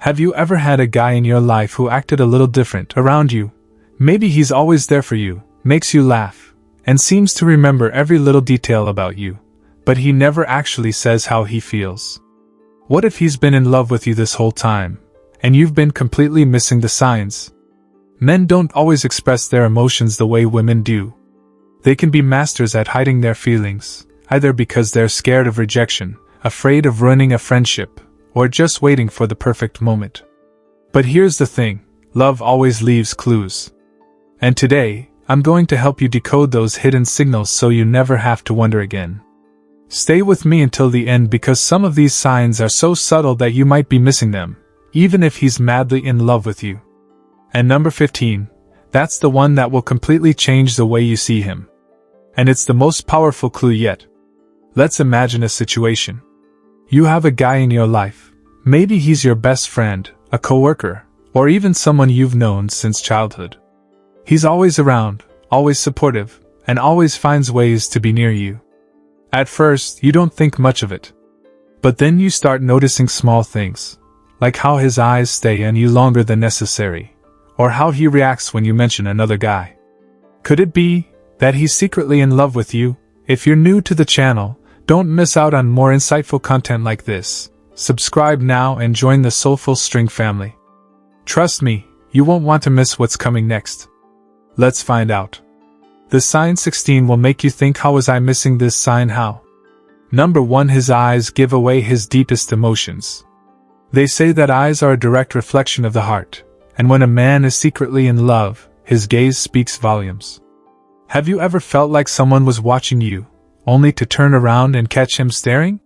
Have you ever had a guy in your life who acted a little different around you? Maybe he's always there for you, makes you laugh, and seems to remember every little detail about you, but he never actually says how he feels. What if he's been in love with you this whole time, and you've been completely missing the signs? Men don't always express their emotions the way women do. They can be masters at hiding their feelings, either because they're scared of rejection, afraid of ruining a friendship, or just waiting for the perfect moment. But here's the thing, love always leaves clues. And today, I'm going to help you decode those hidden signals so you never have to wonder again. Stay with me until the end because some of these signs are so subtle that you might be missing them, even if he's madly in love with you. And number 15, that's the one that will completely change the way you see him. And it's the most powerful clue yet. Let's imagine a situation. You have a guy in your life. Maybe he's your best friend, a coworker, or even someone you've known since childhood. He's always around, always supportive, and always finds ways to be near you. At first, you don't think much of it. But then you start noticing small things, like how his eyes stay on you longer than necessary, or how he reacts when you mention another guy. Could it be that he's secretly in love with you? If you're new to the channel, don't miss out on more insightful content like this. Subscribe now and join the Soulful String family. Trust me, you won't want to miss what's coming next. Let's find out. The sign 16 will make you think, how was I missing this sign? How? Number 1, his eyes give away his deepest emotions. They say that eyes are a direct reflection of the heart, and when a man is secretly in love, his gaze speaks volumes. Have you ever felt like someone was watching you, only to turn around and catch him staring?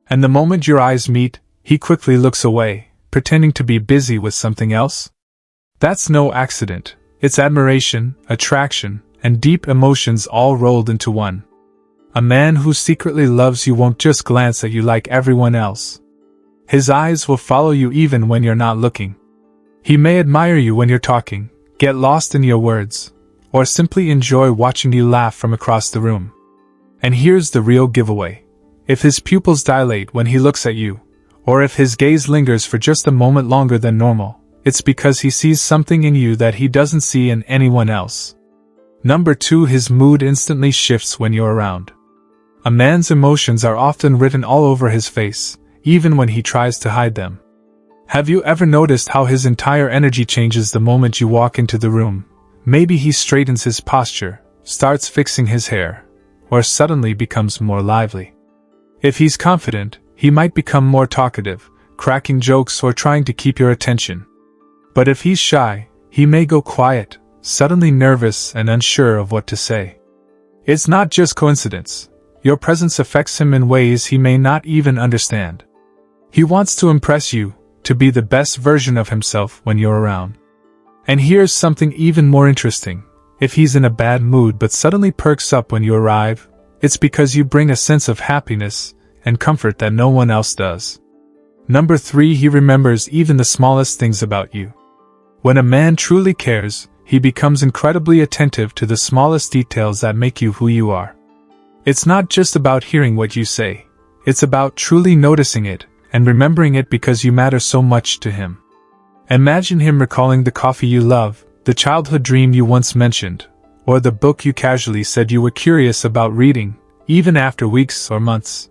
And the moment your eyes meet, he quickly looks away, pretending to be busy with something else? That's no accident. It's admiration, attraction, and deep emotions all rolled into one. A man who secretly loves you won't just glance at you like everyone else. His eyes will follow you even when you're not looking. He may admire you when you're talking, get lost in your words, or simply enjoy watching you laugh from across the room. And here's the real giveaway. If his pupils dilate when he looks at you, or if his gaze lingers for just a moment longer than normal, it's because he sees something in you that he doesn't see in anyone else. Number 2, his mood instantly shifts when you're around. A man's emotions are often written all over his face, even when he tries to hide them. Have you ever noticed how his entire energy changes the moment you walk into the room? Maybe he straightens his posture, starts fixing his hair, or suddenly becomes more lively. If he's confident, he might become more talkative, cracking jokes or trying to keep your attention. But if he's shy, he may go quiet, suddenly nervous and unsure of what to say. It's not just coincidence. Your presence affects him in ways he may not even understand. He wants to impress you, to be the best version of himself when you're around. And here's something even more interesting. If he's in a bad mood but suddenly perks up when you arrive, it's because you bring a sense of happiness and comfort that no one else does. Number 3, he remembers even the smallest things about you. When a man truly cares, he becomes incredibly attentive to the smallest details that make you who you are. It's not just about hearing what you say. It's about truly noticing it and remembering it because you matter so much to him. Imagine him recalling the coffee you love, the childhood dream you once mentioned, or the book you casually said you were curious about reading, even after weeks or months.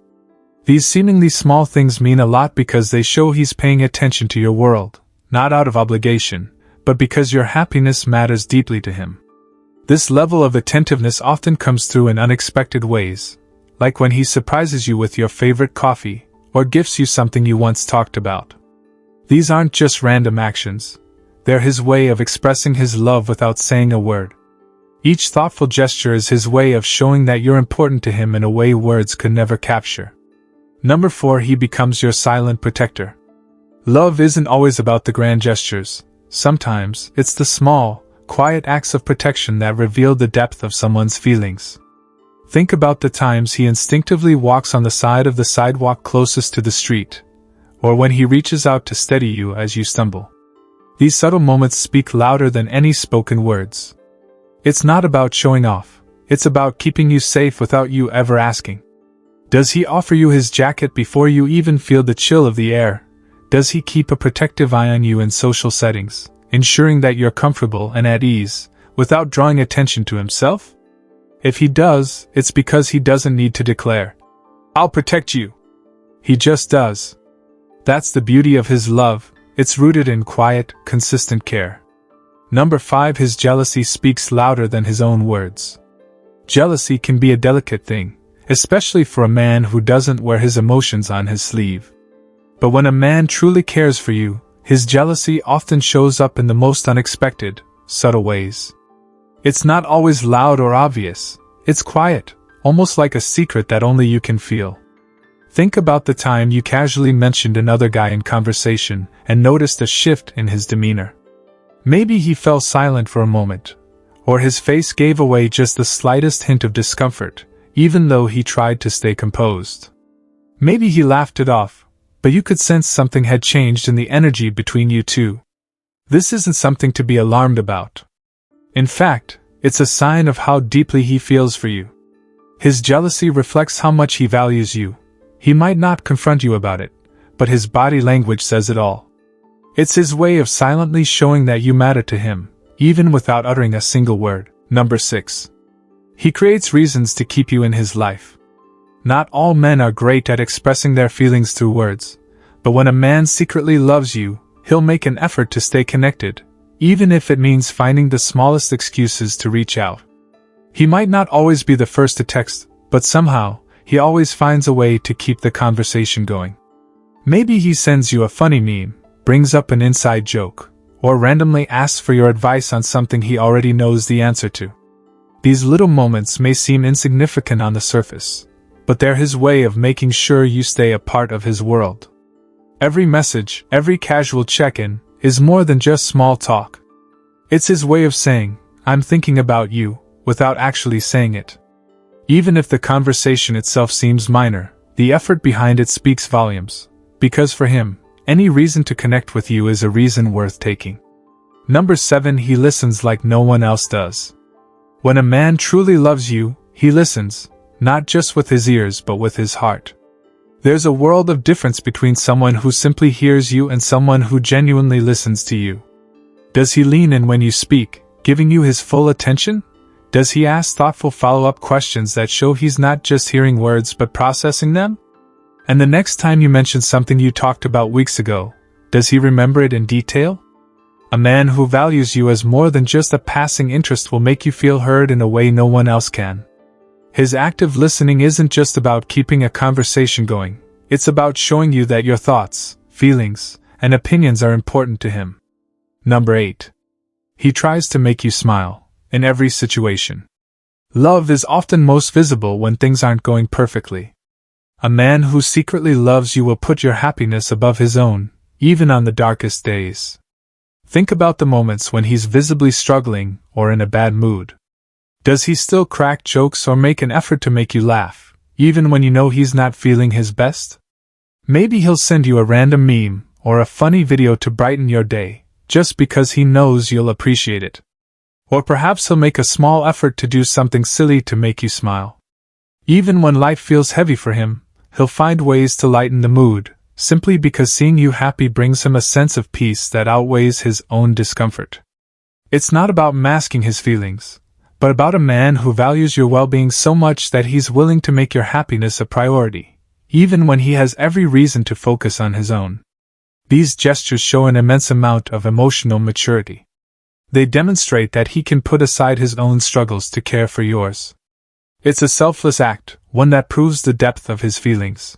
These seemingly small things mean a lot because they show he's paying attention to your world, not out of obligation, but because your happiness matters deeply to him. This level of attentiveness often comes through in unexpected ways, like when he surprises you with your favorite coffee, or gifts you something you once talked about. These aren't just random actions. They're his way of expressing his love without saying a word. Each thoughtful gesture is his way of showing that you're important to him in a way words could never capture. Number 4, he becomes your silent protector. Love isn't always about the grand gestures. Sometimes, it's the small, quiet acts of protection that reveal the depth of someone's feelings. Think about the times he instinctively walks on the side of the sidewalk closest to the street, or when he reaches out to steady you as you stumble. These subtle moments speak louder than any spoken words. It's not about showing off. It's about keeping you safe without you ever asking. Does he offer you his jacket before you even feel the chill of the air? Does he keep a protective eye on you in social settings, ensuring that you're comfortable and at ease, without drawing attention to himself? If he does, it's because he doesn't need to declare, "I'll protect you." He just does. That's the beauty of his love, it's rooted in quiet, consistent care. Number 5. His jealousy speaks louder than his own words. Jealousy can be a delicate thing, especially for a man who doesn't wear his emotions on his sleeve. But when a man truly cares for you, his jealousy often shows up in the most unexpected, subtle ways. It's not always loud or obvious, it's quiet, almost like a secret that only you can feel. Think about the time you casually mentioned another guy in conversation and noticed a shift in his demeanor. Maybe he fell silent for a moment, or his face gave away just the slightest hint of discomfort, even though he tried to stay composed. Maybe he laughed it off, but you could sense something had changed in the energy between you two. This isn't something to be alarmed about. In fact, it's a sign of how deeply he feels for you. His jealousy reflects how much he values you. He might not confront you about it, but his body language says it all. It's his way of silently showing that you matter to him, even without uttering a single word. Number 6. He creates reasons to keep you in his life. Not all men are great at expressing their feelings through words, but when a man secretly loves you, he'll make an effort to stay connected, even if it means finding the smallest excuses to reach out. He might not always be the first to text, but somehow, he always finds a way to keep the conversation going. Maybe he sends you a funny meme, brings up an inside joke, or randomly asks for your advice on something he already knows the answer to. These little moments may seem insignificant on the surface, but they're his way of making sure you stay a part of his world. Every message, every casual check-in, is more than just small talk. It's his way of saying, "I'm thinking about you," without actually saying it. Even if the conversation itself seems minor, the effort behind it speaks volumes, because for him, any reason to connect with you is a reason worth taking. Number 7. He listens like no one else does. When a man truly loves you, he listens, not just with his ears but with his heart. There's a world of difference between someone who simply hears you and someone who genuinely listens to you. Does he lean in when you speak, giving you his full attention? Does he ask thoughtful follow-up questions that show he's not just hearing words but processing them? And the next time you mention something you talked about weeks ago, does he remember it in detail? A man who values you as more than just a passing interest will make you feel heard in a way no one else can. His active listening isn't just about keeping a conversation going, it's about showing you that your thoughts, feelings, and opinions are important to him. Number 8. He tries to make you smile, in every situation. Love is often most visible when things aren't going perfectly. A man who secretly loves you will put your happiness above his own, even on the darkest days. Think about the moments when he's visibly struggling or in a bad mood. Does he still crack jokes or make an effort to make you laugh, even when you know he's not feeling his best? Maybe he'll send you a random meme or a funny video to brighten your day, just because he knows you'll appreciate it. Or perhaps he'll make a small effort to do something silly to make you smile. Even when life feels heavy for him, he'll find ways to lighten the mood, simply because seeing you happy brings him a sense of peace that outweighs his own discomfort. It's not about masking his feelings, but about a man who values your well-being so much that he's willing to make your happiness a priority, even when he has every reason to focus on his own. These gestures show an immense amount of emotional maturity. They demonstrate that he can put aside his own struggles to care for yours. It's a selfless act, one that proves the depth of his feelings.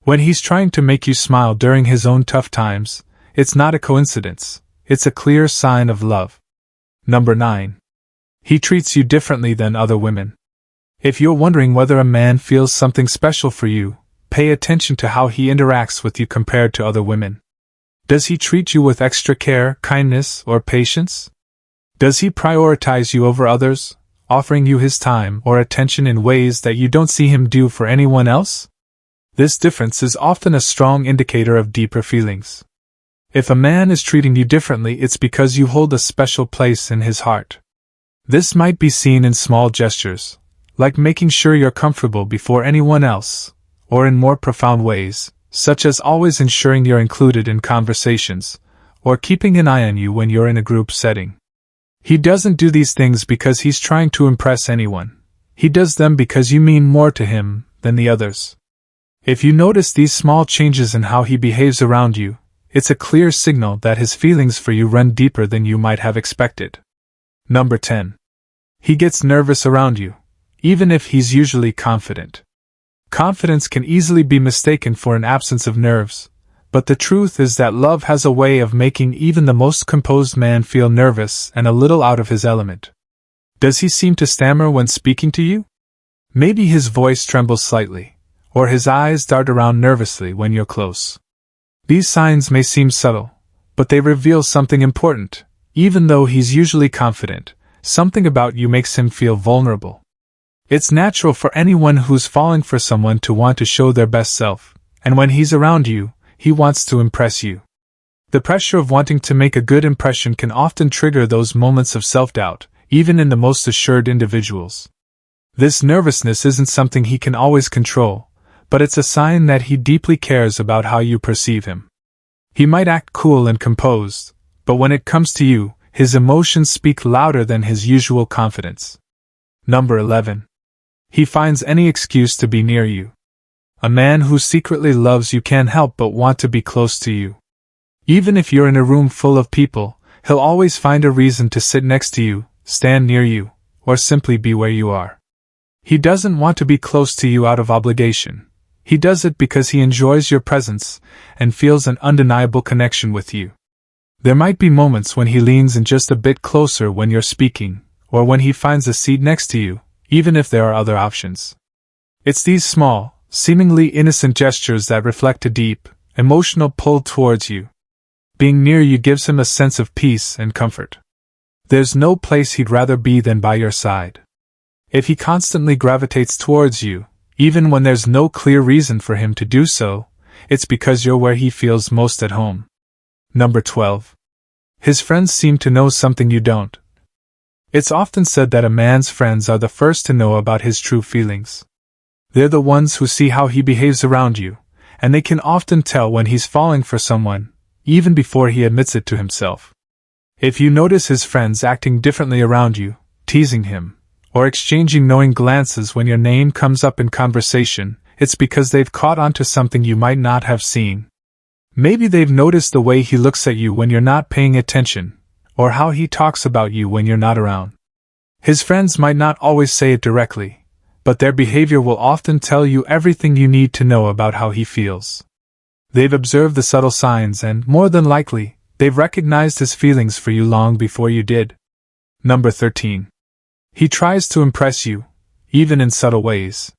When he's trying to make you smile during his own tough times, it's not a coincidence, it's a clear sign of love. Number 9. He treats you differently than other women. If you're wondering whether a man feels something special for you, pay attention to how he interacts with you compared to other women. Does he treat you with extra care, kindness, or patience? Does he prioritize you over others, offering you his time or attention in ways that you don't see him do for anyone else? This difference is often a strong indicator of deeper feelings. If a man is treating you differently, it's because you hold a special place in his heart. This might be seen in small gestures, like making sure you're comfortable before anyone else, or in more profound ways, such as always ensuring you're included in conversations, or keeping an eye on you when you're in a group setting. He doesn't do these things because he's trying to impress anyone. He does them because you mean more to him than the others. If you notice these small changes in how he behaves around you, it's a clear signal that his feelings for you run deeper than you might have expected. Number 10. He gets nervous around you, even if he's usually confident. Confidence can easily be mistaken for an absence of nerves, but the truth is that love has a way of making even the most composed man feel nervous and a little out of his element. Does he seem to stammer when speaking to you? Maybe his voice trembles slightly, or his eyes dart around nervously when you're close. These signs may seem subtle, but they reveal something important. Even though he's usually confident, something about you makes him feel vulnerable. It's natural for anyone who's falling for someone to want to show their best self, and when he's around you, he wants to impress you. The pressure of wanting to make a good impression can often trigger those moments of self-doubt, even in the most assured individuals. This nervousness isn't something he can always control, but it's a sign that he deeply cares about how you perceive him. He might act cool and composed, but when it comes to you, his emotions speak louder than his usual confidence. Number 11. He finds any excuse to be near you. A man who secretly loves you can't help but want to be close to you. Even if you're in a room full of people, he'll always find a reason to sit next to you, stand near you, or simply be where you are. He doesn't want to be close to you out of obligation. He does it because he enjoys your presence and feels an undeniable connection with you. There might be moments when he leans in just a bit closer when you're speaking, or when he finds a seat next to you, even if there are other options. It's these small, seemingly innocent gestures that reflect a deep, emotional pull towards you. Being near you gives him a sense of peace and comfort. There's no place he'd rather be than by your side. If he constantly gravitates towards you, even when there's no clear reason for him to do so, it's because you're where he feels most at home. Number 12. His friends seem to know something you don't. It's often said that a man's friends are the first to know about his true feelings. They're the ones who see how he behaves around you, and they can often tell when he's falling for someone, even before he admits it to himself. If you notice his friends acting differently around you, teasing him, or exchanging knowing glances when your name comes up in conversation, it's because they've caught on to something you might not have seen. Maybe they've noticed the way he looks at you when you're not paying attention, or how he talks about you when you're not around. His friends might not always say it directly, but their behavior will often tell you everything you need to know about how he feels. They've observed the subtle signs and, more than likely, they've recognized his feelings for you long before you did. Number 13. He tries to impress you, even in subtle ways.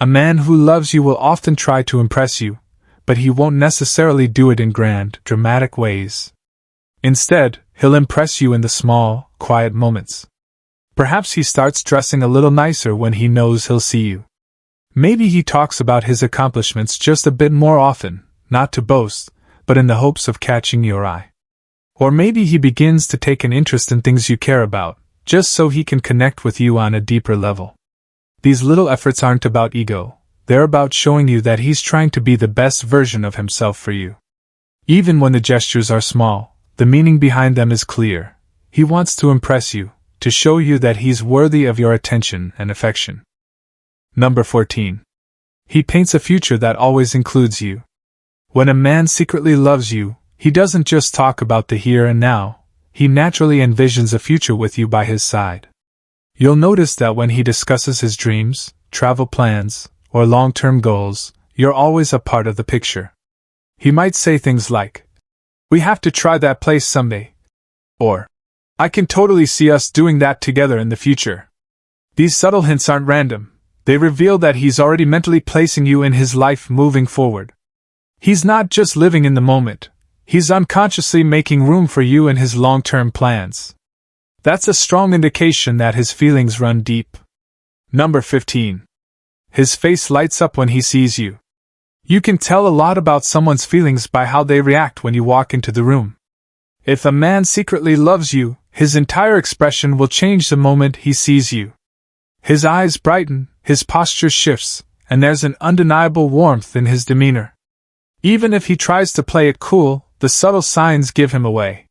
A man who loves you will often try to impress you, but he won't necessarily do it in grand, dramatic ways. Instead, he'll impress you in the small, quiet moments. Perhaps he starts dressing a little nicer when he knows he'll see you. Maybe he talks about his accomplishments just a bit more often, not to boast, but in the hopes of catching your eye. Or maybe he begins to take an interest in things you care about, just so he can connect with you on a deeper level. These little efforts aren't about ego, they're about showing you that he's trying to be the best version of himself for you. Even when the gestures are small, the meaning behind them is clear. He wants to impress you, to show you that he's worthy of your attention and affection. Number 14. He paints a future that always includes you. When a man secretly loves you, he doesn't just talk about the here and now, he naturally envisions a future with you by his side. You'll notice that when he discusses his dreams, travel plans, or long-term goals, you're always a part of the picture. He might say things like, "We have to try that place someday," or, "I can totally see us doing that together in the future." These subtle hints aren't random. They reveal that he's already mentally placing you in his life moving forward. He's not just living in the moment, he's unconsciously making room for you in his long-term plans. That's a strong indication that his feelings run deep. Number 15. His face lights up when he sees you. You can tell a lot about someone's feelings by how they react when you walk into the room. If a man secretly loves you, his entire expression will change the moment he sees you. His eyes brighten, his posture shifts, and there's an undeniable warmth in his demeanor. Even if he tries to play it cool, the subtle signs give him away.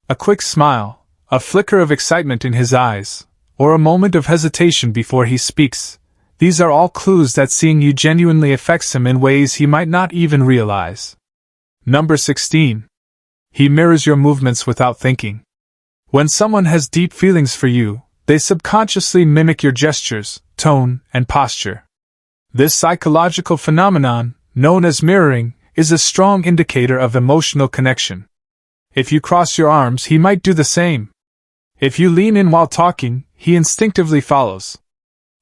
A quick smile, a flicker of excitement in his eyes, or a moment of hesitation before he speaks, these are all clues that seeing you genuinely affects him in ways he might not even realize. Number 16. He mirrors your movements without thinking. When someone has deep feelings for you, they subconsciously mimic your gestures, tone, and posture. This psychological phenomenon, known as mirroring, is a strong indicator of emotional connection. If you cross your arms, he might do the same. If you lean in while talking, he instinctively follows.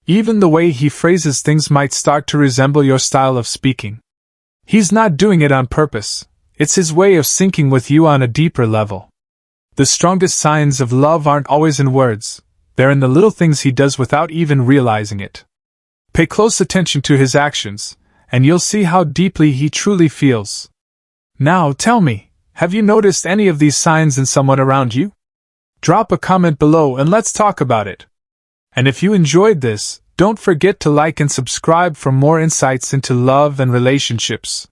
Even the way he phrases things might start to resemble your style of speaking. He's not doing it on purpose, it's his way of syncing with you on a deeper level. The strongest signs of love aren't always in words, they're in the little things he does without even realizing it. Pay close attention to his actions, and you'll see how deeply he truly feels. Now tell me, have you noticed any of these signs in someone around you? Drop a comment below and let's talk about it. And if you enjoyed this, don't forget to like and subscribe for more insights into love and relationships.